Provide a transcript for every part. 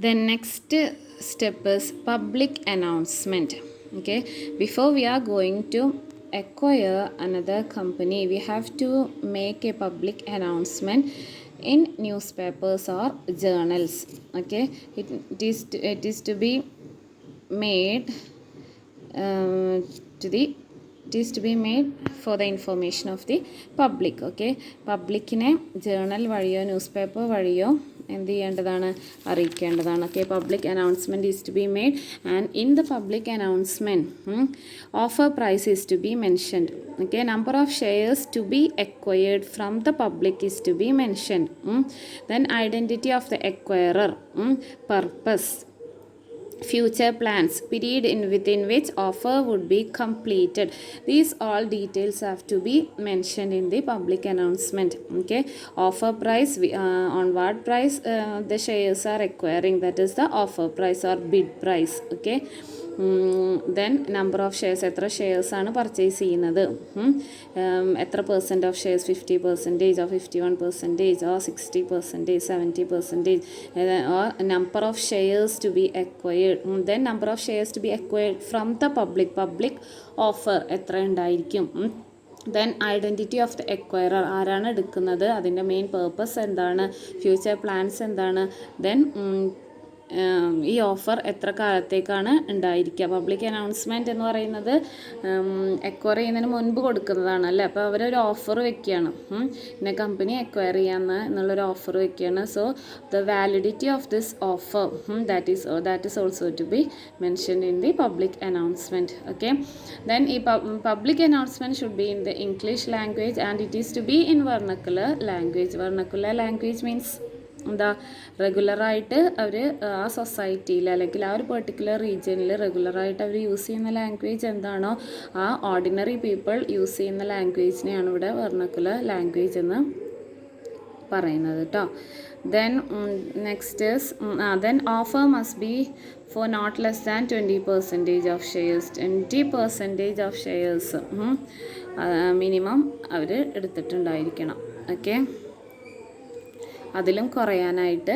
The next step is public announcement. Okay, before we are going to acquire another company, we have to make a public announcement in newspapers or journals. Okay, it is to be made to the it is to be made for the information of the public. Okay, പബ്ലിക്കിനെ journal വഴിയോ news paper വഴിയോ എന്ത് ചെയ്യേണ്ടതാണ്, അറിയിക്കേണ്ടതാണ്. Okay, public announcement is to be made and in the public announcement offer price is to be mentioned. Okay, number of shares to be acquired from the public is to be mentioned. Then identity of the acquirer, purpose, future plans, period within which offer would be completed. These all details have to be mentioned in the public announcement. Okay, offer price, on what price the shares are acquiring, that is the offer price or bid price. Okay, then number of shares, എത്ര shares ആണ് purchase ചെയ്യുന്നത്, എത്ര percent of shares, 50% or 51% or 60%, 70%, or number of shares to be acquired. Then number of shares to be acquired from the public offer എത്ര ഉണ്ടായിരിക്കും. Then identity of the എക്വയറർ, ആരാണ് എടുക്കുന്നത്, അതിൻ്റെ main purpose എന്താണ്, future plans എന്താണ്, then ഈ offer എത്ര കാലത്തേക്കാണ് ഉണ്ടായിരിക്കുക. പബ്ലിക് അനൗൺസ്മെൻറ്റ് എന്ന് പറയുന്നത് എക്വയർ ചെയ്യുന്നതിന് മുൻപ് കൊടുക്കുന്നതാണ് അല്ലേ. അപ്പോൾ അവരൊരു ഓഫർ വെക്കുകയാണ്, പിന്നെ കമ്പനി എക്വയർ ചെയ്യാമെന്ന് എന്നുള്ളൊരു ഓഫർ വെക്കുകയാണ്. So the validity of this offer that is also to be mentioned in the public announcement. Okay, then ഈ public announcement should be in the English language and it is to be in vernacular language. Vernacular language means എന്താ, റെഗുലറായിട്ട് അവർ ആ സൊസൈറ്റിയിൽ അല്ലെങ്കിൽ ആ ഒരു particular റീജിയനിൽ റെഗുലറായിട്ട് അവർ യൂസ് ചെയ്യുന്ന ലാംഗ്വേജ് എന്താണോ ആ ഓർഡിനറി പീപ്പിൾ യൂസ് ചെയ്യുന്ന ലാംഗ്വേജിനെയാണ് ഇവിടെ വെർണക്കുലർ ലാംഗ്വേജ് എന്ന് പറയുന്നത് കേട്ടോ. Then next is then offer must be for not less than 20% of shares. 20% of shares minimum അവർ എടുത്തിട്ടുണ്ടായിരിക്കണം. ഓക്കെ, അതിലും കുറയാനായിട്ട്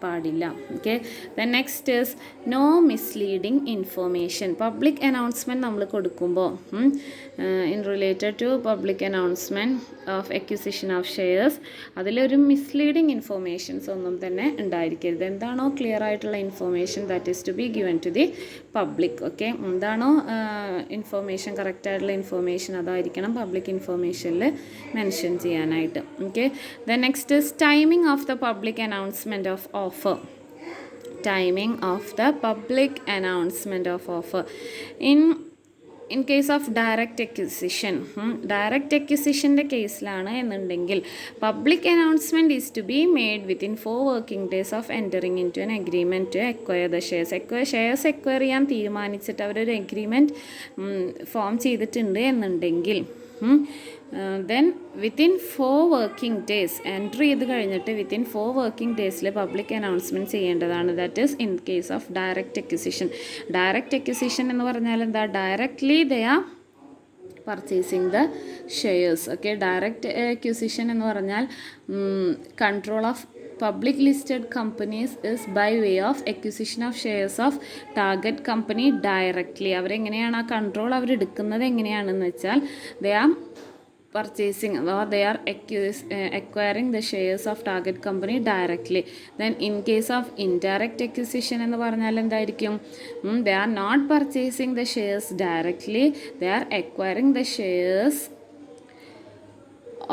പാടില്ല. Okay, then next is no misleading information. Public announcement നമ്മൾ കൊടുക്കുമ്പോൾ in related to public announcement of acquisition of shares അതിലൊരു misleading informations ഒന്നും തന്നെ ഉണ്ടായിരിക്കരുത്. എന്താണോ ക്ലിയർ ആയിട്ടുള്ള information that is to be given to the public. Okay, എന്താണോ information, കറക്റ്റായിട്ടുള്ള ഇൻഫോർമേഷൻ അതായിരിക്കണം പബ്ലിക് ഇൻഫോർമേഷനിൽ മെൻഷൻ ചെയ്യാനായിട്ട്. Okay, then next is timing of the public announcement of offer. Timing of the public announcement of offer in case of direct acquisition. Direct acquisitionൻ്റെ കേസിലാണ് എന്നുണ്ടെങ്കിൽ public announcement is to be made within 4 working days of entering into an agreement to acquire the shares. Shares acquire ചെയ്യാൻ തീരുമാനിച്ചിട്ട് അവരൊരു agreement form ചെയ്തിട്ടുണ്ട് എന്നുണ്ടെങ്കിൽ then within 4 working days entry ചെയ്ത് കഴിഞ്ഞിട്ട് within 4 working days public announcement ചെയ്യേണ്ടതാണ്. That is in case of direct acquisition. Direct acquisition എന്ന് പറഞ്ഞാൽ എന്താ, directly they are purchasing the shares. Okay, direct acquisition എന്ന് പറഞ്ഞാൽ control of public listed companies is by way of acquisition of shares of target company directly. അവരെങ്ങനെയാണ് ആ control അവരെടുക്കുന്നത് എങ്ങനെയാണെന്ന് വെച്ചാൽ they are purchasing or they are acquiring the shares of target company directly. Then in case of indirect acquisition എന്ന് പറഞ്ഞാൽ എന്തായിരിക്കും, they are not purchasing the shares directly, they are acquiring the shares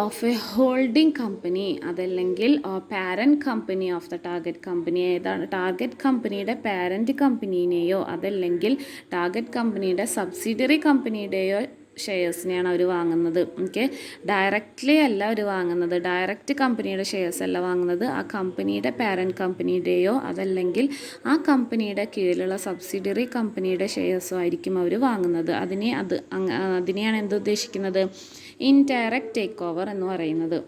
of a holding company, അതല്ലെങ്കിൽ parent company of the target company. ഏതാണ് target കമ്പനിയുടെ parent കമ്പനീനെയോ അതല്ലെങ്കിൽ target കമ്പനിയുടെ subsidiary കമ്പനിയുടെയോ ഷെയർസിനെയാണ് അവർ വാങ്ങുന്നത്. ഓക്കെ, ഡയറക്റ്റ്ലി അല്ല അവർ വാങ്ങുന്നത്, ഡയറക്റ്റ് കമ്പനിയുടെ ഷെയർസ് അല്ല വാങ്ങുന്നത്, ആ കമ്പനിയുടെ പാരൻറ്റ് കമ്പനിയുടെയോ അതല്ലെങ്കിൽ ആ കമ്പനിയുടെ കീഴിലുള്ള സബ്സിഡിയറി കമ്പനിയുടെ ഷെയർസോ ആയിരിക്കും അവർ വാങ്ങുന്നത്. അതിനെയാണ് എന്തുദ്ദേശിക്കുന്നത്, ഇൻഡയറക്റ്റ് ടേക്ക് ഓവർ എന്ന് പറയുന്നത്.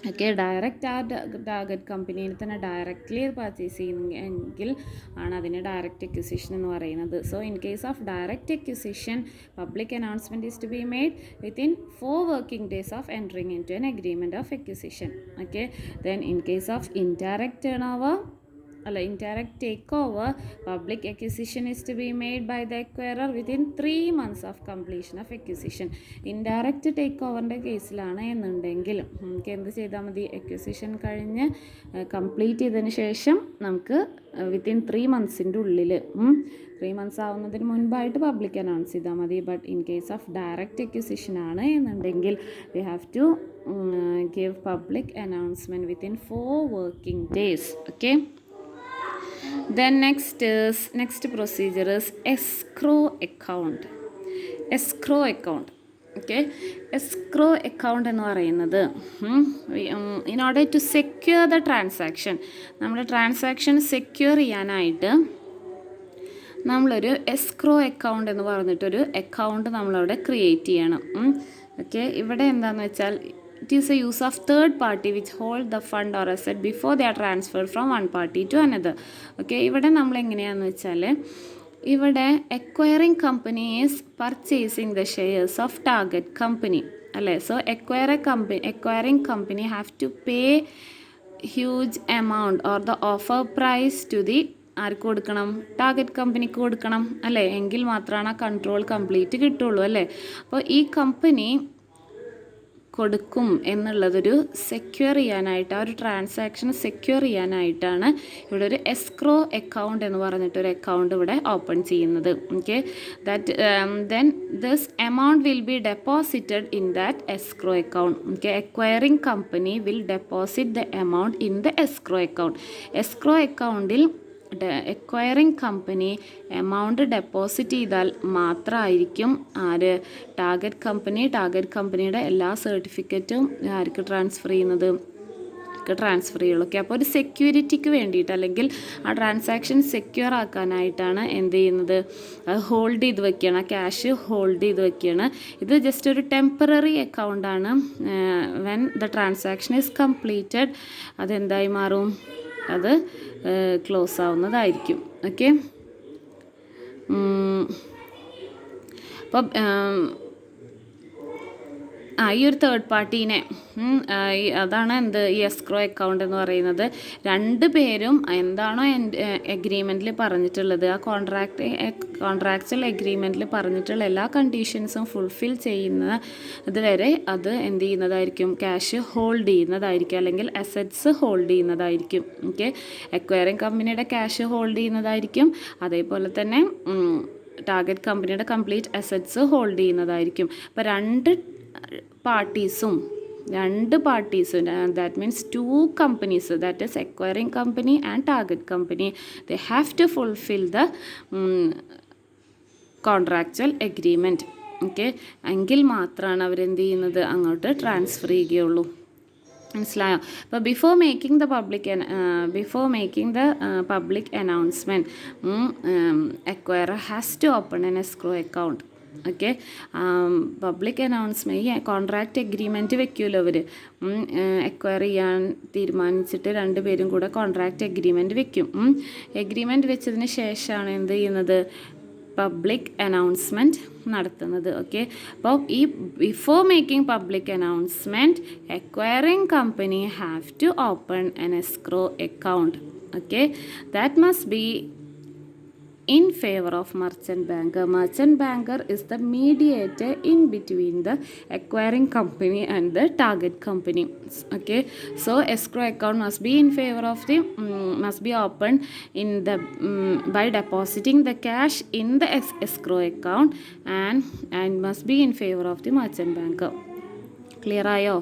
ഓക്കെ, ഡയറക്റ്റ് ആ ടാർഗറ്റ് കമ്പനിയിൽ തന്നെ ഡയറക്റ്റ്ലി പർച്ചേസ് ചെയ്യുന്നെങ്കിൽ ആണ് അതിന് ഡയറക്റ്റ് അക്വിസിഷൻ എന്ന് പറയുന്നത്. So in case of direct acquisition public announcement is to be made within 4 working days of entering into an agreement of acquisition. Okay, then in case of indirect takeover indirect takeover, public acquisition is to be made by the acquirer within 3 months of completion of acquisition. Indirect takeoverൻ്റെ കേസിലാണ് എന്നുണ്ടെങ്കിൽ നമുക്ക് എന്ത് ചെയ്താൽ മതി, acquisition കഴിഞ്ഞ് complete ചെയ്തതിന് ശേഷം നമുക്ക് വിത്തിൻ 3 മന്ത്സിൻ്റെ ഉള്ളിൽ 3 മന്ത്സ് ആവുന്നതിന് മുൻപായിട്ട് പബ്ലിക് അനൗൺസ് ചെയ്താൽ മതി. But in case of direct acquisition ആണ് എന്നുണ്ടെങ്കിൽ we have to give public announcement within 4 working days. Okay, then next procedure is escrow account. Okay, escrow account എന്ന് പറയുന്നത് in order to secure the transaction, നമ്മുടെ transaction secure ചെയ്യാനായിട്ട് നമ്മളൊരു escrow account എന്ന് പറഞ്ഞിട്ടൊരു account നമ്മളവിടെ ക്രിയേറ്റ് ചെയ്യണം. Okay, ഇവിടെ എന്താണെന്ന് വെച്ചാൽ it is a use of third party which hold the fund or asset before they are transferred from one party to another. Okay, ഇവിടെ നമ്മൾ എങ്ങനെയാണെന്ന് വെച്ചാൽ ഇവിടെ acquiring company is purchasing the shares of target company അല്ലേ. So acquiring company have to pay huge amount or the offer price to the ആർക്ക് കൊടുക്കണം, target കമ്പനിക്ക് കൊടുക്കണം അല്ലേ. എങ്കിൽ മാത്രമാണ് ആ കൺട്രോൾ കംപ്ലീറ്റ് കിട്ടുള്ളൂ അല്ലേ. അപ്പോൾ ഈ കമ്പനി കൊടുക്കും എന്നുള്ളതൊരു സെക്യൂർ ചെയ്യാനായിട്ട്, ആ ഒരു ട്രാൻസാക്ഷൻ സെക്യൂർ ചെയ്യാനായിട്ടാണ് ഇവിടെ ഒരു എസ്ക്രോ അക്കൗണ്ട് എന്ന് പറഞ്ഞിട്ടൊരു അക്കൗണ്ട് ഇവിടെ ഓപ്പൺ ചെയ്യുന്നത്. Okay, that then this amount will be deposited in that escrow account. Okay, acquiring company will deposit the amount in the escrow account. Escrow അക്കൗണ്ടിൽ എക്വയറിംഗ് കമ്പനി എമൗണ്ട് ഡെപ്പോസിറ്റ് ചെയ്താൽ മാത്രമായിരിക്കും target കമ്പനിയുടെ എല്ലാ സർട്ടിഫിക്കറ്റും ആർക്ക് transfer ചെയ്യുന്നത്, transfer ചെയ്യുള്ളൂ. Okay, അപ്പോൾ ഒരു സെക്യൂരിറ്റിക്ക് വേണ്ടിയിട്ട് അല്ലെങ്കിൽ ആ ട്രാൻസാക്ഷൻ സെക്യൂർ ആക്കാനായിട്ടാണ് എന്ത് ചെയ്യുന്നത്, ഹോൾഡ് ചെയ്ത് വെക്കുകയാണ്, ആ ക്യാഷ് ഹോൾഡ് ചെയ്ത് വെക്കുകയാണ്. ഇത് ജസ്റ്റ് ഒരു ടെമ്പററി അക്കൗണ്ടാണ്. When the transaction is completed അതെന്തായി മാറും, അത് ക്ലോസ് ആവുന്നതായിരിക്കും. ഓക്കെ, അപ്പം ഈ ഒരു തേർഡ് പാർട്ടീനെ അതാണ് എന്ത് ഈ എസ്ക്രോ അക്കൗണ്ട് എന്ന് പറയുന്നത്. രണ്ട് പേരും എന്താണോ എഗ്രീമെൻറ്റിൽ പറഞ്ഞിട്ടുള്ളത്, ആ കോൺട്രാക്ച്വൽ എഗ്രീമെൻറ്റിൽ പറഞ്ഞിട്ടുള്ള എല്ലാ കണ്ടീഷൻസും ഫുൾഫിൽ ചെയ്യുന്ന ഇതുവരെ അത് എന്ത് ചെയ്യുന്നതായിരിക്കും, ക്യാഷ് ഹോൾഡ് ചെയ്യുന്നതായിരിക്കും അല്ലെങ്കിൽ അസറ്റ്സ് ഹോൾഡ് ചെയ്യുന്നതായിരിക്കും. ഓക്കെ, അക്വയറിംഗ് കമ്പനിയുടെ ക്യാഷ് ഹോൾഡ് ചെയ്യുന്നതായിരിക്കും, അതേപോലെ തന്നെ ടാർഗറ്റ് കമ്പനിയുടെ കംപ്ലീറ്റ് അസറ്റ്സ് ഹോൾഡ് ചെയ്യുന്നതായിരിക്കും. അപ്പോൾ രണ്ട് പാർട്ടീസും that means two companies, that is acquiring company and target company, they have to fulfill the contractual agreement. Okay, എങ്കിൽ മാത്രമാണ് അവരെന്ത് ചെയ്യുന്നത്, അങ്ങോട്ട് ട്രാൻസ്ഫർ ചെയ്യുകയുള്ളൂ. മനസ്സിലായോ? അപ്പോൾ before making the public announcement acquirer has to open an escrow account. Okay, public announcement, ഈ contract agreement വെക്കുമല്ലോ അവർ, acquire ചെയ്യാൻ തീരുമാനിച്ചിട്ട് രണ്ടുപേരും കൂടെ കോൺട്രാക്റ്റ് എഗ്രിമെൻറ്റ് വെക്കും. എഗ്രിമെൻറ്റ് വെച്ചതിന് ശേഷമാണ് എന്ത് ചെയ്യുന്നത്, പബ്ലിക് അനൗൺസ്മെൻറ്റ് നടത്തുന്നത്. ഓക്കെ, അപ്പോൾ ഈ before making public announcement acquiring company have to open an escrow account. Okay, that must be in favor of merchant banker. Merchant banker is the mediator in between the acquiring company and the target company. Okay, so escrow account must be in favor of the must be opened in the by depositing the cash in the escrow account and must be in favor of the merchant banker. Clear ആയോ?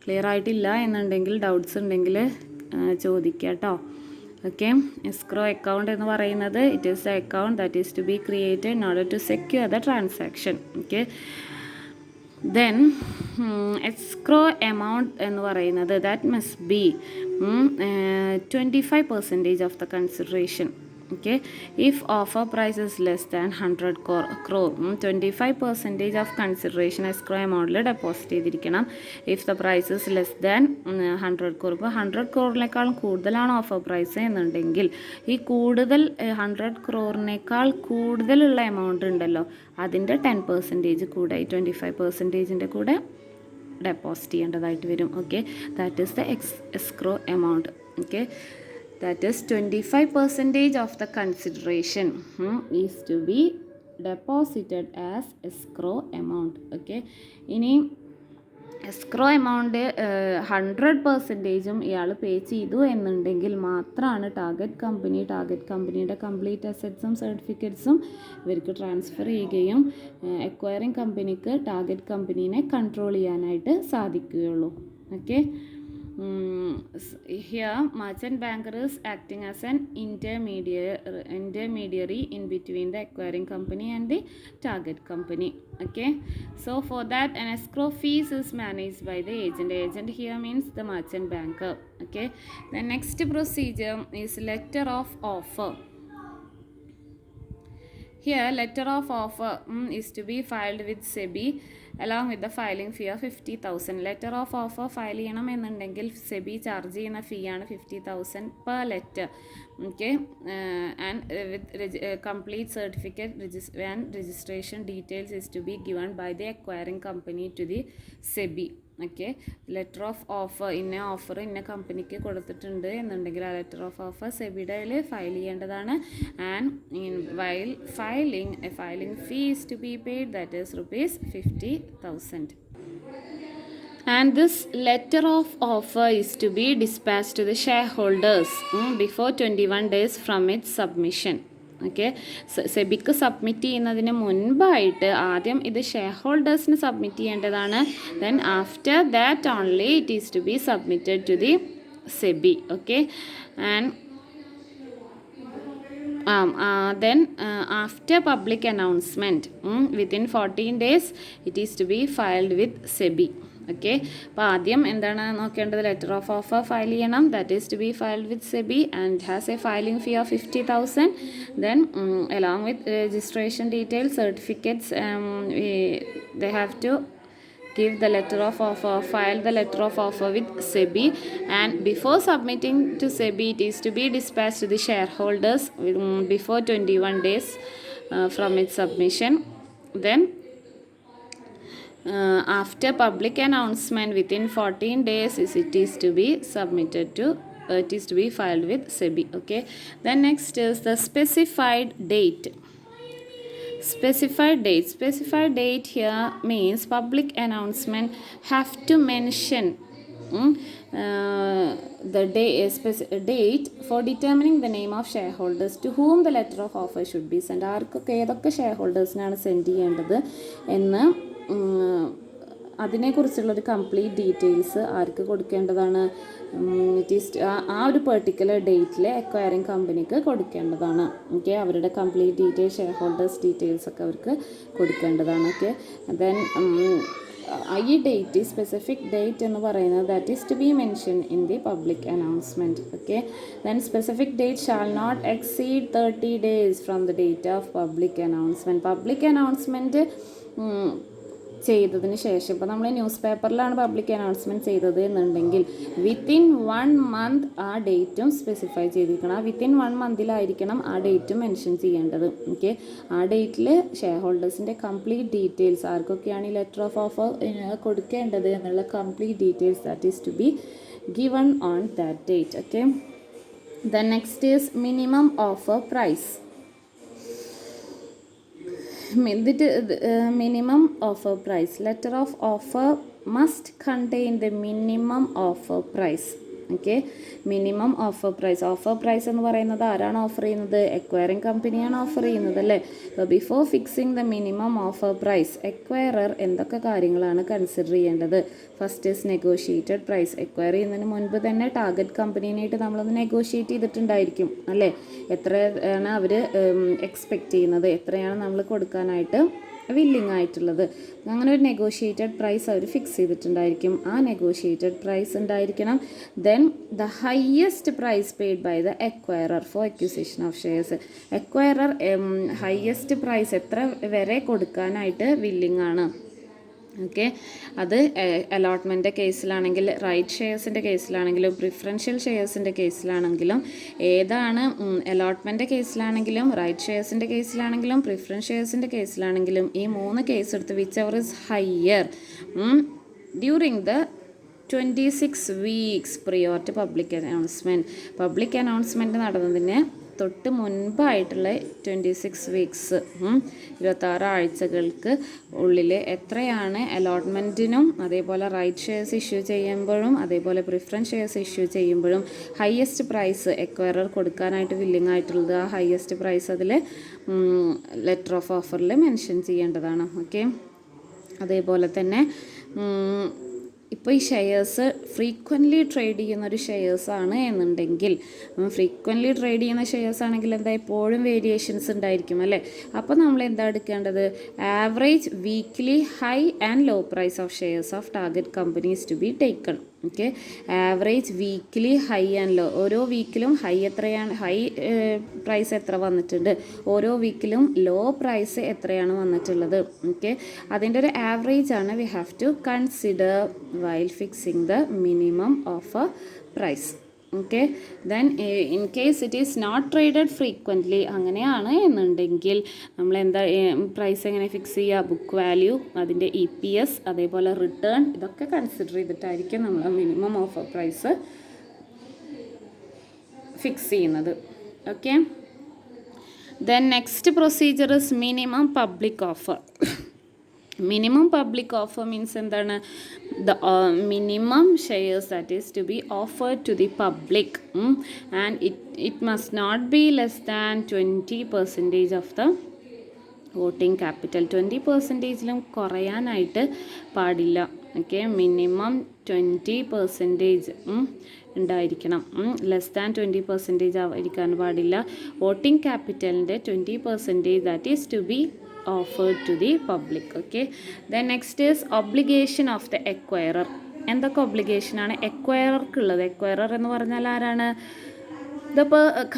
Clear ആയിട്ടില്ല എന്നുണ്ടെങ്കിൽ doubts ഉണ്ടെങ്കിൽ ചോദിക്കാം കേട്ടോ. Okay, escrow account എന്ന് പറയുന്നത് it is a account that is to be created in order to secure the transaction. Okay, then escrow amount എന്ന് പറയുന്നത് that must be 25% of the consideration. Okay, if offer price is less than 100 crore 25% of consideration escrow amount deposit ചെയ്തിരിക്കണം. If the price is less than 100 crore, ഇപ്പോൾ 100 crore കൂടുതലാണ് offer price എന്നുണ്ടെങ്കിൽ ഈ കൂടുതൽ 100 crore കൂടുതലുള്ള amount ഉണ്ടല്ലോ അതിൻ്റെ 10% കൂടെ 25% കൂടെ ഡെപ്പോസിറ്റ് ചെയ്യേണ്ടതായിട്ട് വരും. Okay, that is the escrow amount. Okay, that is 25% of the consideration is to be deposited as escrow amount. Okay, ഇനി എസ്ക്രോ എമൗണ്ട് 100%ഉം ഇയാൾ പേ ചെയ്തു എന്നുണ്ടെങ്കിൽ മാത്രമാണ് ടാർഗറ്റ് കമ്പനിയുടെ കംപ്ലീറ്റ് അസറ്റ്സും സർട്ടിഫിക്കറ്റ്സും ഇവർക്ക് ട്രാൻസ്ഫർ ചെയ്യുകയും എക്വയറിംഗ് കമ്പനിക്ക് ടാർഗറ്റ് കമ്പനീനെ കൺട്രോൾ ചെയ്യാനായിട്ട് സാധിക്കുകയുള്ളൂ. Okay, here merchant banker is acting as an intermediary in between the acquiring company and the target company. Okay, so for that an escrow fees is managed by the agent here means the merchant banker. Okay, the next procedure is letter of offer. Here letter of offer is to be filed with SEBI along with the filing fee of 50,000. Letter of offer file ചെയ്യണം എന്നുണ്ടെങ്കിൽ SEBI charge ചെയ്യുന്ന ഫീ ആണ് 50,000 per letter. Okay, and with complete certificate and registration details is to be given by the acquiring company to the SEBI. Okay, letter of offer ഇന്ന offer ഇന്ന കമ്പനിക്ക് കൊടുത്തിട്ടുണ്ട് എന്നുണ്ടെങ്കിൽ ആ ലെറ്റർ ഓഫ് ഓഫർ സെബിയുടെ ഫയൽ ചെയ്യേണ്ടതാണ്. And while filing fee is to be paid, that is ₹50,000. And this letter of offer is to be dispatched to the shareholders before 21 days from its submission. Okay, സെബിക്ക് submit ചെയ്യുന്നതിന് മുൻപായിട്ട് ആദ്യം ഇത് ഷെയർ ഹോൾഡേഴ്സിന് submit ചെയ്യേണ്ടതാണ്. Then after that only it is to be submitted to the SEBI. Okay, and then after public announcement within 14 days it is to be filed with SEBI. Okay, അപ്പോൾ ആദ്യം എന്താണ് നോക്കേണ്ടത്? ലെറ്റർ ഓഫ് ഓഫർ ഫയൽ ചെയ്യണം, that is to be filed with SEBI and has a filing fee of 50,000. Then along with registration details, certificates, they have to give the letter of offer, file the letter of offer with SEBI, and before submitting to SEBI it is to be dispatched to the shareholders before 21 days from its submission. Then after public announcement within 14 days it is to be submitted to it is to be filed with SEBI. Okay, then next is the specified date. Specified date here means public announcement have to mention the date for determining the name of shareholders to whom the letter of offer should be sent. ആർക്കൊക്കെ ഏതൊക്കെ ഷെയർഹോൾഡേഴ്സിനാണ് send ചെയ്യേണ്ടത് എന്ന് അതിനെക്കുറിച്ചുള്ളൊരു complete details ആർക്ക് കൊടുക്കേണ്ടതാണ്? ആ ഒരു particular ഡേറ്റിൽ acquiring കമ്പനിക്ക് കൊടുക്കേണ്ടതാണ്. Okay, അവരുടെ complete details, shareholders details ഒക്കെ അവർക്ക് കൊടുക്കേണ്ടതാണ്. ഓക്കെ, ദെൻ ഈ ഡേറ്റ്, സ്പെസിഫിക് ഡേറ്റ് എന്ന് പറയുന്നത് that is to be mention in the public announcement. Okay, then specific date shall not exceed 30 days from the date of public announcement. Public announcement ചെയ്തതിന് ശേഷം, ഇപ്പോൾ നമ്മൾ ന്യൂസ് പേപ്പറിലാണ് പബ്ലിക് അനൗൺസ്മെൻറ്റ് ചെയ്തത് എന്നുണ്ടെങ്കിൽ within 1 month ആ ഡേറ്റും സ്പെസിഫൈ ചെയ്തിരിക്കണം. ആ വിത്തിൻ 1 monthലായിരിക്കണം ആ ഡേറ്റും മെൻഷൻ ചെയ്യേണ്ടത്. ഓക്കെ, ആ ഡേറ്റിൽ ഷെയർ ഹോൾഡേഴ്സിൻ്റെ കംപ്ലീറ്റ് ഡീറ്റെയിൽസ്, ആർക്കൊക്കെയാണ് ഈ ലെറ്റർ ഓഫ് ഓഫർ കൊടുക്കേണ്ടത് എന്നുള്ള complete details that is to be given on that date. Okay, the next is minimum offer price. Minimum offer price. Letter of offer must contain the minimum offer price. Okay, minimum offer price. Offer price എന്ന് പറയുന്നത് ആരാണ് offer ചെയ്യുന്നത്? Acquiring കമ്പനിയാണ് offer ചെയ്യുന്നത് അല്ലേ? അപ്പോൾ before fixing the minimum offer price acquirer എന്തൊക്കെ കാര്യങ്ങളാണ് കൺസിഡർ ചെയ്യേണ്ടത്? First is negotiated price. Acquire ചെയ്യുന്നതിന് മുൻപ് തന്നെ ടാർഗറ്റ് കമ്പനീനായിട്ട് നമ്മളൊന്ന് നെഗോഷിയേറ്റ് ചെയ്തിട്ടുണ്ടായിരിക്കും അല്ലേ? എത്രയാണ് അവർ എക്സ്പെക്റ്റ് ചെയ്യുന്നത്, എത്രയാണ് നമ്മൾ കൊടുക്കാനായിട്ട് വില്ലിങ് ആയിട്ടുള്ളത്. അങ്ങനെ ഒരു നെഗോഷിയേറ്റഡ് പ്രൈസ് അവർ ഫിക്സ് ചെയ്തിട്ടുണ്ടായിരിക്കും. ആ നെഗോഷിയേറ്റഡ് പ്രൈസ് ഉണ്ടായിരിക്കണം. Then the highest price paid by the acquirer for acquisition of shares. Acquirer highest price എത്ര വരെ കൊടുക്കാനായിട്ട് വില്ലിങ് ആണ്? ഓക്കെ, അത് അലോട്ട്മെൻറ്റ് കേസിലാണെങ്കിൽ, റൈറ്റ് ഷെയർസിൻ്റെ കേസിലാണെങ്കിലും, പ്രിഫറൻഷ്യൽ ഷെയർസിൻ്റെ കേസിലാണെങ്കിലും, ഏതാണ് അലോട്ട്മെൻറ്റ് കേസിലാണെങ്കിലും, റൈറ്റ് ഷെയർസിൻ്റെ കേസിലാണെങ്കിലും, പ്രിഫറൻസ് ഷെയർസിൻ്റെ കേസിലാണെങ്കിലും, ഈ 3 കേസ് എടുത്ത് whichever is higher during the 26 weeks prior to public announcement. Public announcement നടന്നതിന് തൊട്ട് മുൻപായിട്ടുള്ള 26 വീക്സ് 26 ആഴ്ചകൾക്ക് ഉള്ളിൽ എത്രയാണ് അലോട്ട്മെൻറ്റിനും അതേപോലെ റൈറ്റ് ഷെയർസ് ഇഷ്യൂ ചെയ്യുമ്പോഴും അതേപോലെ പ്രിഫറൻസ് ഷെയർസ് ഇഷ്യൂ ചെയ്യുമ്പോഴും ഹയസ്റ്റ് പ്രൈസ് എക്വയറർ കൊടുക്കാനായിട്ട് വില്ലിങ് ആയിട്ടുള്ളത് ആ ഹയസ്റ്റ് പ്രൈസ് അതിൽ ലെറ്റർ ഓഫ് ഓഫറിൽ മെൻഷൻ ചെയ്യേണ്ടതാണ്. ഓക്കെ, അതേപോലെ തന്നെ ഇപ്പോൾ ഈ ഷെയർസ് ഫ്രീക്വൻ്റ്ലി ട്രേഡ് ചെയ്യുന്നൊരു ഷെയർസാണ് എന്നുണ്ടെങ്കിൽ, ഫ്രീക്വൻ്റ്ലി ട്രേഡ് ചെയ്യുന്ന ഷെയർസ് ആണെങ്കിൽ എന്താ എപ്പോഴും വേരിയേഷൻസ് ഉണ്ടായിരിക്കും അല്ലേ. അപ്പോൾ നമ്മൾ എന്താ എടുക്കേണ്ടത്? Average weekly high and low price of shares of target companies to be taken. Okay, average weekly high and low, ഓരോ വീക്കിലും ഹൈ എത്രയാണ്, ഹൈ പ്രൈസ് എത്ര വന്നിട്ടുണ്ട്, ഓരോ വീക്കിലും ലോ പ്രൈസ് എത്രയാണ് വന്നിട്ടുള്ളത്. ഓക്കെ, അതിൻ്റെ ഒരു ആവറേജ് ആണ് we have to consider while fixing the minimum offer price. Okay, then in case it is not traded frequently, അങ്ങനെയാണ് എന്നുണ്ടെങ്കിൽ നമ്മൾ എന്താ പ്രൈസ് എങ്ങനെ ഫിക്സ് ചെയ്യുക? ബുക്ക് വാല്യൂ, അതിൻ്റെ EPS, അതേപോലെ റിട്ടേൺ, ഇതൊക്കെ കൺസിഡർ ചെയ്തിട്ടായിരിക്കും നമ്മൾ മിനിമം ഓഫ് പ്രൈസ് ഫിക്സ് ചെയ്യുന്നത്. Okay, then next procedure is minimum public offer. Minimum public offer means എന്താണ്? The minimum shares that is to be offered to the public, and it must not be less than 20% of the voting capital. 20%ലും കുറയാനായിട്ട് പാടില്ല. Okay, minimum 20% ഉണ്ടായിരിക്കണം. Less than 20% ആയിരിക്കാൻ പാടില്ല. Voting ക്യാപിറ്റലിൻ്റെ 20% that is to be offered to the public. Okay, then next is obligation of the acquirer. എന്തൊക്കെ obligation ആണ് എക്വയറർക്കുള്ളത്? എക്വയറർ എന്ന് പറഞ്ഞാൽ ആരാണ്? the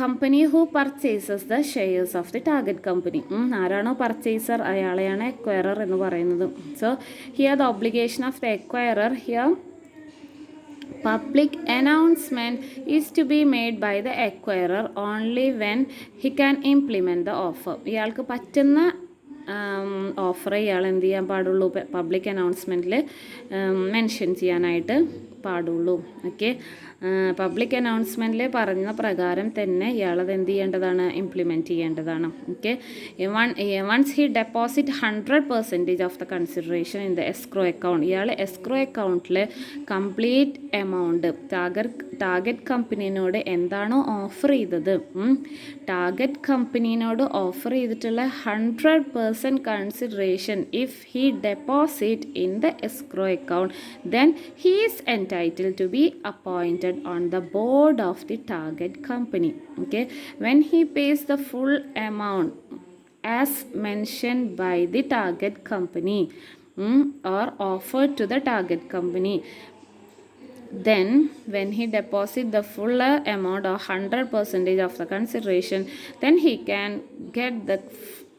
company who purchases the shares of the target company. ആരാണോ പർച്ചേസർ അയാളെയാണ് എക്വയറർ എന്ന് പറയുന്നത്. so here the obligation of the acquirer, here public announcement is to be made by the acquirer only when he can implement the offer. ഇയാൾക്ക് പറ്റുന്ന offer ഇയാൾ എന്ത് ചെയ്യാൻ പാടുള്ളൂ? Public അനൗൺസ്മെൻറ്റിൽ mention ചെയ്യാനായിട്ട് പാടുള്ളൂ. ഓക്കെ, പബ്ലിക് അനൗൺസ്മെൻറ്റിൽ പറഞ്ഞ പ്രകാരം തന്നെ ഇയാളത് എന്ത് ചെയ്യേണ്ടതാണ്? ഇംപ്ലിമെൻറ്റ് ചെയ്യേണ്ടതാണ്. Okay, once he deposit 100% of the consideration in the escrow account. ഇയാൾ എസ്ക്രോ അക്കൗണ്ടിൽ കംപ്ലീറ്റ് എമൗണ്ട് ടാർഗറ്റ് കമ്പനീനോട് എന്താണോ ഓഫർ ചെയ്തത്, ടാർഗറ്റ് കമ്പനീനോട് ഓഫർ ചെയ്തിട്ടുള്ള 100% consideration if he deposit in the escrow account, then he is entitled to be appointed on the board of the target company. Okay, when he pays the full amount as mentioned by the target company or offered to the target company, then when he deposit the full amount or 100% of the consideration, then he can get the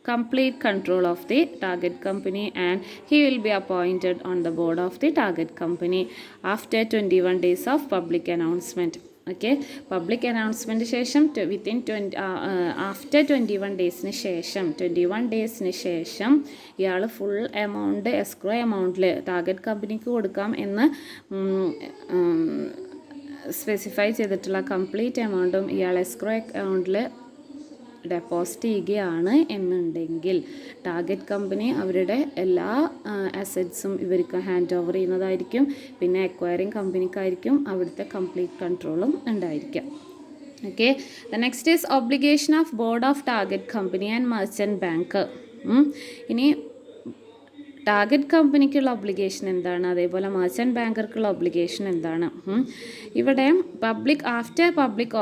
complete control of the target company and he will be appointed on the board of the target company after 21 days of public announcement. Okay, public announcement ശേഷം within after 21 ഡേയ്സിന് ശേഷം ഇയാൾ full amount escrow എമൗണ്ടിൽ target കമ്പനിക്ക് കൊടുക്കാം എന്ന് specify ചെയ്തിട്ടുള്ള complete എമൗണ്ടും ഇയാൾ എസ്ക്രോ അക്കൗണ്ടിൽ ഡെപ്പോസിറ്റ് ചെയ്യുകയാണ് എന്നുണ്ടെങ്കിൽ ടാർഗറ്റ് കമ്പനി അവരുടെ എല്ലാ അസറ്റ്സും ഇവർക്ക് ഹാൻഡ് ഓവർ ചെയ്യുന്നതായിരിക്കും. പിന്നെ അക്വയറിങ് കമ്പനിക്കായിരിക്കും അവിടുത്തെ കംപ്ലീറ്റ് കൺട്രോളും ഉണ്ടായിരിക്കുക. Okay, the next is obligation of board of target company and merchant bank. ഇനി ടാർഗറ്റ് കമ്പനിക്കുള്ള ഒബ്ലിഗേഷൻ എന്താണ്, അതേപോലെ മർച്ചൻറ്റ് ബാങ്കർക്കുള്ള ഒബ്ലിഗേഷൻ എന്താണ്? ഇവിടെ after public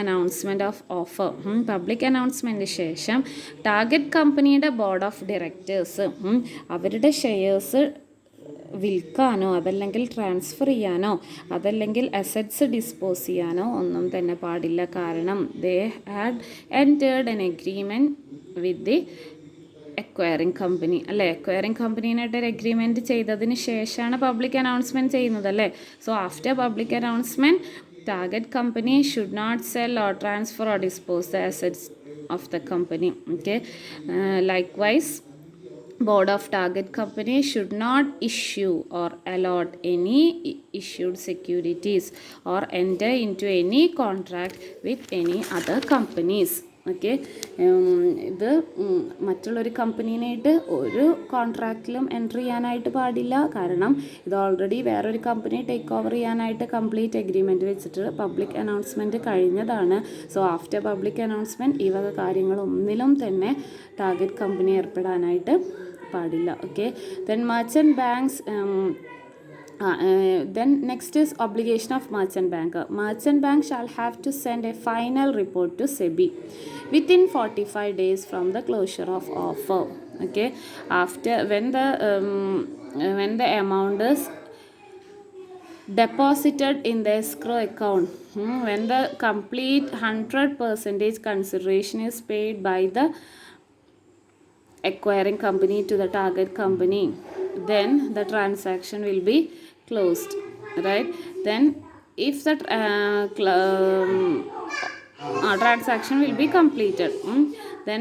announcement of offer, public അനൗൺസ്മെൻറ്റിന് ശേഷം ടാർഗറ്റ് കമ്പനിയുടെ ബോർഡ് ഓഫ് ഡയറക്ടേഴ്സ് അവരുടെ ഷെയർസ് വിൽക്കാനോ അതല്ലെങ്കിൽ ട്രാൻസ്ഫർ ചെയ്യാനോ അതല്ലെങ്കിൽ അസറ്റ്സ് ഡിസ്പോസ് ചെയ്യാനോ ഒന്നും തന്നെ പാടില്ല. കാരണം they had entered an agreement with the acquiring company അല്ലേ. എക്വയറിങ് കമ്പനീനായിട്ട് ഒരു എഗ്രിമെൻറ്റ് ചെയ്തതിന് ശേഷമാണ് പബ്ലിക് അനൗൺസ്മെൻറ്റ് ചെയ്യുന്നത് അല്ലേ. So after public announcement target company should not sell or transfer or dispose the assets of the company. Okay, likewise Board of target company should not issue or allot any issued securities or enter into any contract with any other companies. Okay, ഇത് മറ്റുള്ളൊരു കമ്പനീനായിട്ട് ഒരു കോൺട്രാക്റ്റിലും enter ചെയ്യാനായിട്ട് പാടില്ല. കാരണം ഇത് already വേറൊരു company take over ചെയ്യാനായിട്ട് complete agreement വെച്ചിട്ട് public announcement കഴിഞ്ഞതാണ്. സോ ആഫ്റ്റർ പബ്ലിക് അനൗൺസ്മെൻറ്റ് ഈ വക കാര്യങ്ങളൊന്നിലും തന്നെ ടാർഗറ്റ് കമ്പനി ഏർപ്പെടാനായിട്ട് പാടില്ല. Okay, then merchant banks. Then next is obligation of merchant banker. Merchant bank shall have to send a final report to SEBI within 45 days from the closure of offer. Okay, after when the amount is deposited in the escrow account, when the complete 100% consideration is paid by the acquiring company to the target company, then the transaction will be closed, right? Then if the transaction will be completed, then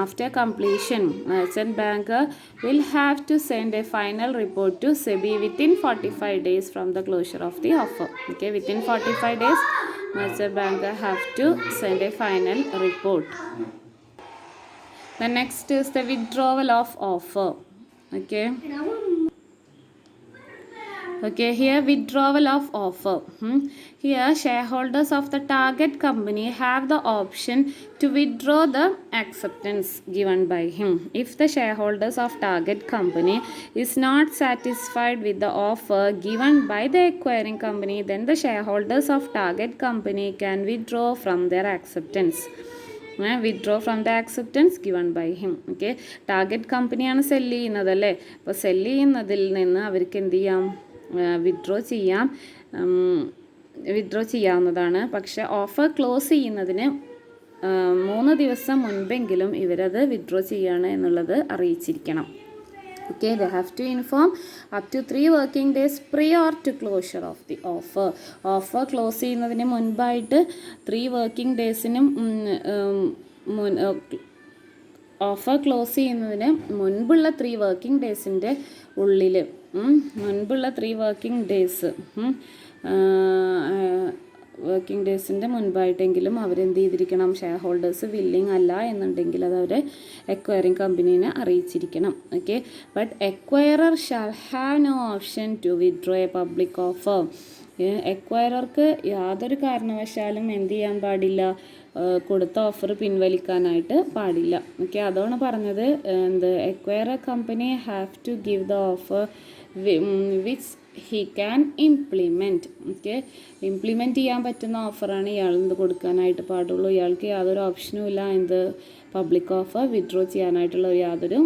after completion, merchant banker will have to send a final report to SEBI within 45 days from the closure of the offer. Okay, within 45 days merchant banker have to send a final report. The next is the withdrawal of offer. Okay, here withdrawal of offer. Here shareholders of the target company have the option to withdraw the acceptance given by him. If the shareholders of target company is not satisfied with the offer given by the acquiring company, then the shareholders of target company can withdraw from their acceptance. Withdraw from the acceptance given by him. Okay, target കമ്പനിയാണ് cell ചെയ്യുന്നത് അല്ലേ. അപ്പോൾ cell ചെയ്യുന്നതിൽ നിന്ന് അവർക്ക് എന്ത് ചെയ്യാം, withdraw ചെയ്യാവുന്നതാണ്. പക്ഷേ ഓഫർ ക്ലോസ് ചെയ്യുന്നതിന് 3 ദിവസം മുൻപെങ്കിലും ഇവരത് വിഡ്രോ ചെയ്യാണ് എന്നുള്ളത് അറിയിച്ചിരിക്കണം. Okay, they have to inform up to 3 working days prior to closure of the offer. Offer close ചെയ്യുന്നതിന് മുൻപായിട്ട് 3 working daysനും ഓഫർ ക്ലോസ് ചെയ്യുന്നതിന് മുൻപുള്ള 3 വർക്കിംഗ് ഡേയ്സിൻ്റെ ഉള്ളിൽ മുൻപുള്ള 3 വർക്കിംഗ് ഡേയ്സിൻ്റെ മുൻപായിട്ടെങ്കിലും അവരെന്ത് ചെയ്തിരിക്കണം, ഷെയർ ഹോൾഡേഴ്സ് വില്ലിങ് അല്ല എന്നുണ്ടെങ്കിൽ അത് അവർ എക്വയറിങ് കമ്പനീനെ അറിയിച്ചിരിക്കണം. Okay, but acquirer shall have no option to withdraw a public offer. എക്വയറർക്ക് യാതൊരു കാരണവശാലും എന്ത് ചെയ്യാൻ പാടില്ല, കൊടുത്ത ഓഫർ പിൻവലിക്കാനായിട്ട് പാടില്ല. ഓക്കെ, അതാണ് പറഞ്ഞത് acquirer company have to give the offer which he can implement. Okay, implement ചെയ്യാൻ പറ്റുന്ന ഓഫറാണ് ഇയാൾ കൊടുക്കാനായിട്ട് പാടുള്ളൂ. ഇയാൾക്ക് യാതൊരു ഓപ്ഷനും ഇല്ല പബ്ലിക് ഓഫർ വിഡ്രോ ചെയ്യാനായിട്ടുള്ള യാതൊരു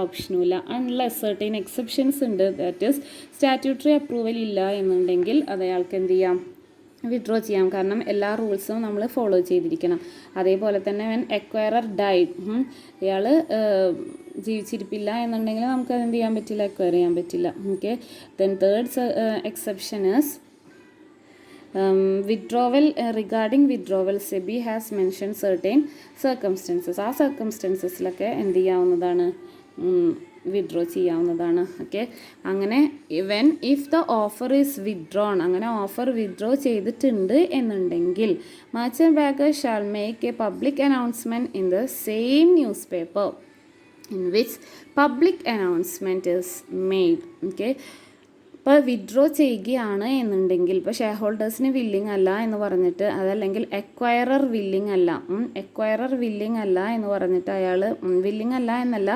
ഓപ്ഷനുമില്ല. അൺലെസ് സർട്ടൈൻ എക്സെപ്ഷൻസ് ഉണ്ട്. ദാറ്റ് ഈസ് സ്റ്റാറ്റ്യൂട്ടറി അപ്രൂവൽ ഇല്ല എന്നുണ്ടെങ്കിൽ അത് അയാൾക്ക് എന്ത് ചെയ്യാം, വിഡ്രോ ചെയ്യാം. കാരണം എല്ലാ റൂൾസും നമ്മൾ ഫോളോ ചെയ്തിരിക്കണം. അതേപോലെ തന്നെ വെൻ എക്വയറർ ഡൈഡ്, ഇയാൾ ജീവിച്ചിരിപ്പില്ല എന്നുണ്ടെങ്കിൽ നമുക്ക് അത് എന്ത് ചെയ്യാൻ പറ്റില്ല, എക്വയർ ചെയ്യാൻ പറ്റില്ല. Okay, then third exception is withdrawal. Regarding withdrawal, SEBI has mentioned certain circumstances. ആ സർക്കംസ്റ്റൻസസിലൊക്കെ എന്ത് ചെയ്യാവുന്നതാണ്, വിഡ്രോ ചെയ്യാവുന്നതാണ്. ഓക്കെ, അങ്ങനെ if the offer is withdrawn, അങ്ങനെ ഓഫർ വിഡ്രോ ചെയ്തിട്ടുണ്ട് എന്നുണ്ടെങ്കിൽ merchant banker shall make A public announcement in the same news paper in which public announcement is made. Okay, ഇപ്പോൾ withdraw ചെയ്യുകയാണ് എന്നുണ്ടെങ്കിൽ, ഇപ്പോൾ ഷെയർ ഹോൾഡേഴ്സിന് വില്ലിങ് അല്ല എന്ന് പറഞ്ഞിട്ട്, അതല്ലെങ്കിൽ എക്വയറർ വില്ലിങ് അല്ല എന്ന് പറഞ്ഞിട്ട് അയാൾ വില്ലിങ് അല്ല എന്നല്ല,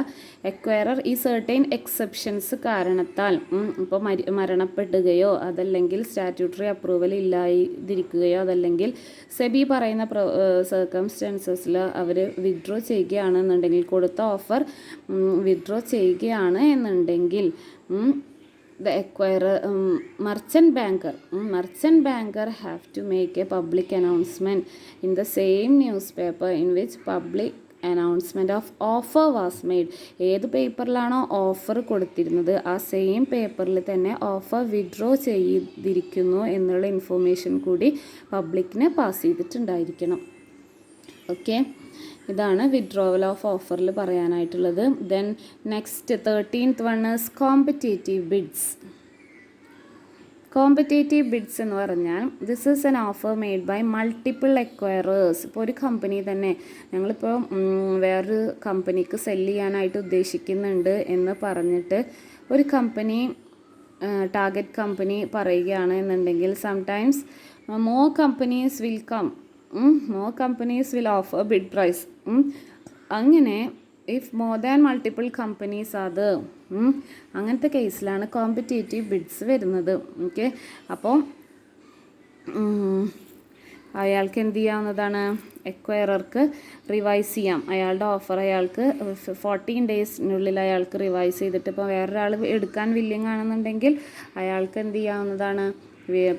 എക്വയറർ ഈ സർട്ടൈൻ എക്സെപ്ഷൻസ് കാരണത്താൽ ഇപ്പോൾ മരണപ്പെടുകയോ അതല്ലെങ്കിൽ സ്റ്റാറ്റ്യൂട്ടറി അപ്രൂവൽ ഇല്ലാതിരിക്കുകയോ അതല്ലെങ്കിൽ സെബി പറയുന്ന സർക്കംസ്റ്റൻസസിൽ അവർ വിഡ്രോ ചെയ്യുകയാണെന്നുണ്ടെങ്കിൽ, കൊടുത്ത ഓഫർ വിഡ്രോ ചെയ്യുകയാണ് എന്നുണ്ടെങ്കിൽ the acquirer merchant banker have to make a public announcement in the same newspaper in which public announcement of offer was made. ഏത് പേപ്പറിലാണോ ഓഫർ കൊടുത്തിരുന്നത് ആ സെയിം പേപ്പറിൽ തന്നെ ഓഫർ വിഡ്രോ ചെയ്തിരിക്കുന്നു എന്നുള്ള ഇൻഫോർമേഷൻ കൂടി പബ്ലിക്കിന് പാസ് ചെയ്തിട്ടുണ്ടായിരിക്കണം. ഓക്കെ, ഇതാണ് വിഡ്രോവൽ ഓഫ് ഓഫറിൽ പറയാനായിട്ടുള്ളത്. Then next 13th one is competitive bids. Competitive bids എന്ന് പറഞ്ഞാൽ this is an offer made by multiple acquirers. ഇപ്പോൾ ഒരു കമ്പനി തന്നെ ഞങ്ങളിപ്പോൾ വേറൊരു കമ്പനിക്ക് സെല്ല് ചെയ്യാനായിട്ട് ഉദ്ദേശിക്കുന്നുണ്ട് എന്ന് പറഞ്ഞിട്ട് ഒരു കമ്പനി ടാർഗറ്റ് കമ്പനി പറയുകയാണ് എന്നുണ്ടെങ്കിൽ sometimes more companies will come, more companies will offer bid price. അങ്ങനെ if more than multiple companies അത് അങ്ങനത്തെ കേസിലാണ് കോമ്പറ്റേറ്റീവ് ബിഡ്സ് വരുന്നത്. ഓക്കെ, അപ്പോൾ അയാൾക്ക് എന്ത് ചെയ്യാവുന്നതാണ്, എക്വയറർക്ക് റിവൈസ് ചെയ്യാം. അയാളുടെ ഓഫർ അയാൾക്ക് 14 ഡേയ്സിനുള്ളിൽ അയാൾക്ക് റിവൈസ് ചെയ്തിട്ട് ഇപ്പോൾ വേറൊരാൾ എടുക്കാൻ വില്ലിങ് ആണെന്നുണ്ടെങ്കിൽ അയാൾക്ക് എന്ത് ചെയ്യാവുന്നതാണ്,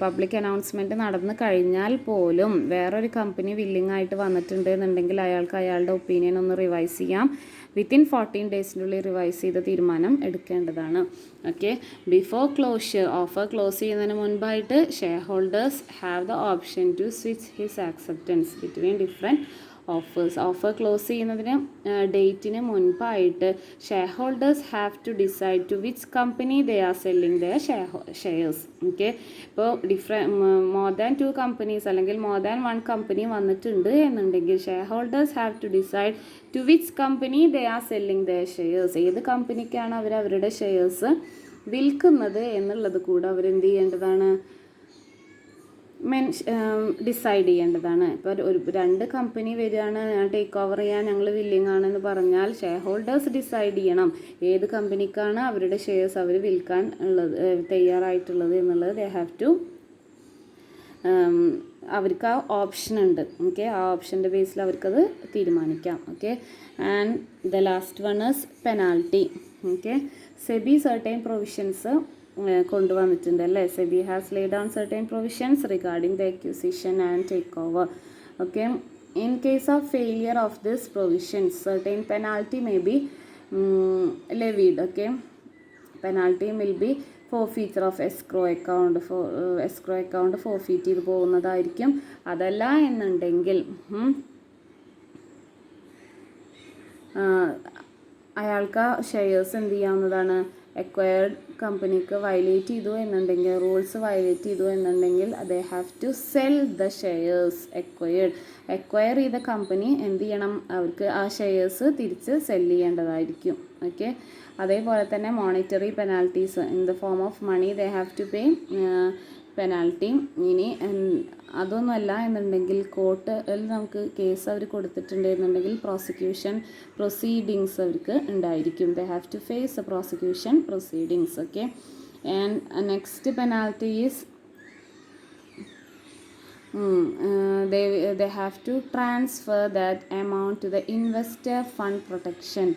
പബ്ലിക് അനൗൺസ്മെൻറ്റ് നടന്നു കഴിഞ്ഞാൽ പോലും വേറൊരു കമ്പനി വില്ലിങ് ആയിട്ട് വന്നിട്ടുണ്ട് എന്നുണ്ടെങ്കിൽ അയാൾക്ക് അയാളുടെ ഒപ്പീനിയൻ ഒന്ന് റിവൈസ് ചെയ്യാം. വിത്തിൻ 14 ഡേയ്സിനുള്ളിൽ റിവൈസ് ചെയ്ത തീരുമാനം എടുക്കേണ്ടതാണ്. Okay, before closure, offer close ചെയ്യുന്നതിന് മുൻപായിട്ട് share holders have the option to switch his acceptance between different offers. Offer close ചെയ്യുന്നതിന് ഡേറ്റിന് മുൻപായിട്ട് share holders have to decide to which company they are selling their shares. Okay, ഇപ്പോൾ more than 2 companies അല്ലെങ്കിൽ more than 1 company വന്നിട്ടുണ്ട് എന്നുണ്ടെങ്കിൽ share holders have to decide to which company they are selling their shares. ഏത് കമ്പനിക്കാണ് അവരുടെ shares വിൽക്കുന്നത് എന്നുള്ളത് കൂടെ അവരെന്ത് ചെയ്യേണ്ടതാണ്, ഡിസൈഡ് ചെയ്യേണ്ടതാണ്. ഇപ്പോൾ ഒരു 2 കമ്പനി വരികയാണ്, ടേക്ക് ഓവർ ചെയ്യാൻ ഞങ്ങൾ വില്ലിങ് ആണെന്ന് പറഞ്ഞാൽ ഷെയർ ഹോൾഡേഴ്സ് ഡിസൈഡ് ചെയ്യണം ഏത് കമ്പനിക്കാണ് അവരുടെ ഷെയർസ് അവർ വിൽക്കാൻ ഉള്ളത് തയ്യാറായിട്ടുള്ളത് എന്നുള്ളത്. ദേ ഹാവ് ടു, അവർക്ക് ആ ഓപ്ഷൻ ഉണ്ട്. ഓക്കെ, ആ ഓപ്ഷൻ്റെ ബേസിൽ അവർക്കത് തീരുമാനിക്കാം. Okay, and the last one is penalty. Okay, SEBI certain provisions കൊണ്ടുവന്നിട്ടുണ്ട് അല്ലേ. SEBI has laid down certain provisions regarding the acquisition and take over. Okay, in case of failure of this provisions certain penalty may be levied. Okay, penalty will be forfeiture of escrow account forfeit ചെയ്ത് പോകുന്നതായിരിക്കും. അതല്ല എന്നുണ്ടെങ്കിൽ അയാൾക്ക് shares എന്ത് ചെയ്യാവുന്നതാണ്, acquired കമ്പനിക്ക് violate ചെയ്തു എന്നുണ്ടെങ്കിൽ, റൂൾസ് വയലേറ്റ് ചെയ്തു എന്നുണ്ടെങ്കിൽ they have to sell the shares acquire ചെയ്ത കമ്പനി എന്ത് ചെയ്യണം, അവർക്ക് ആ ഷെയർസ് തിരിച്ച് സെല്ല് ചെയ്യേണ്ടതായിരിക്കും. ഓക്കെ, അതേപോലെ തന്നെ monetary penalties in the form of money they have to pay penalty. ഇനി അതൊന്നുമല്ല എന്നുണ്ടെങ്കിൽ കോർട്ടിൽ നമുക്ക് കേസ് അവർ കൊടുത്തിട്ടുണ്ട് എന്നുണ്ടെങ്കിൽ പ്രോസിക്യൂഷൻ പ്രൊസീഡിങ്സ് അവർക്ക് ഉണ്ടായിരിക്കും. They have to face a prosecution proceedings. Okay, and next penalty is they have to transfer that amount to the investor fund protection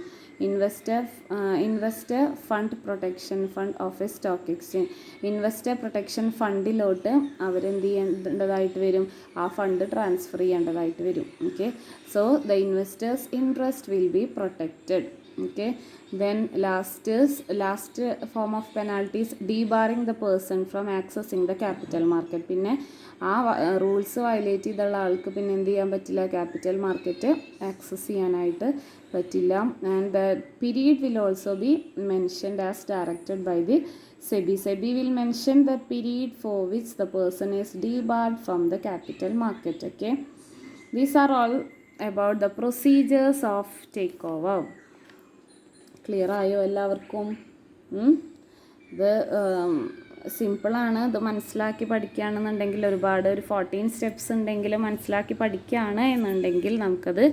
fund of a stock exchange. Investor protection ഫണ്ടിലോട്ട് അവരെന്ത് ചെയ്യേണ്ടതായിട്ട് വരും, ആ fund transfer ചെയ്യേണ്ടതായിട്ട് വരും. Okay, so the investors interest will be protected. Okay, then last form of penalties debarring the person from accessing the capital market. പിന്നെ ആ rules violate ചെയ്തുള്ള ആൾക്ക് പിന്നെ എന്ത് ചെയ്യാൻ പറ്റില്ല, ക്യാപിറ്റൽ മാർക്കറ്റ് ആക്സസ് ചെയ്യാനായിട്ട് പറ്റില്ല. And the period will also be mentioned as directed by the SEBI. SEBI will mention the period for which the person is debarred from the capital market. Okay, these are all about the procedures of takeover. Clear ആയോ എല്ലാവർക്കും? ഇത് സിമ്പിളാണ്. ഇത് മനസ്സിലാക്കി പഠിക്കുകയാണെന്നുണ്ടെങ്കിൽ ഒരുപാട് ഒരു 14 steps ഉണ്ടെങ്കിലും മനസ്സിലാക്കി പഠിക്കുകയാണ് എന്നുണ്ടെങ്കിൽ നമുക്കത്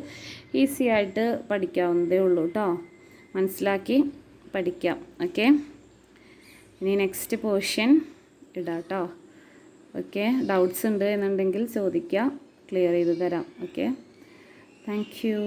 ഈസി ആയിട്ട് പഠിക്കാവുന്നതേ ഉള്ളൂ കേട്ടോ. മനസ്സിലാക്കി പഠിക്കാം. ഓക്കെ, ഇനി നെക്സ്റ്റ് പോർഷൻ ഇടാം കേട്ടോ. ഓക്കെ, ഡൗട്ട്സ് ഉണ്ട് എന്നുണ്ടെങ്കിൽ ചോദിക്കുക, ക്ലിയർ ചെയ്ത് തരാം. Okay, thank you.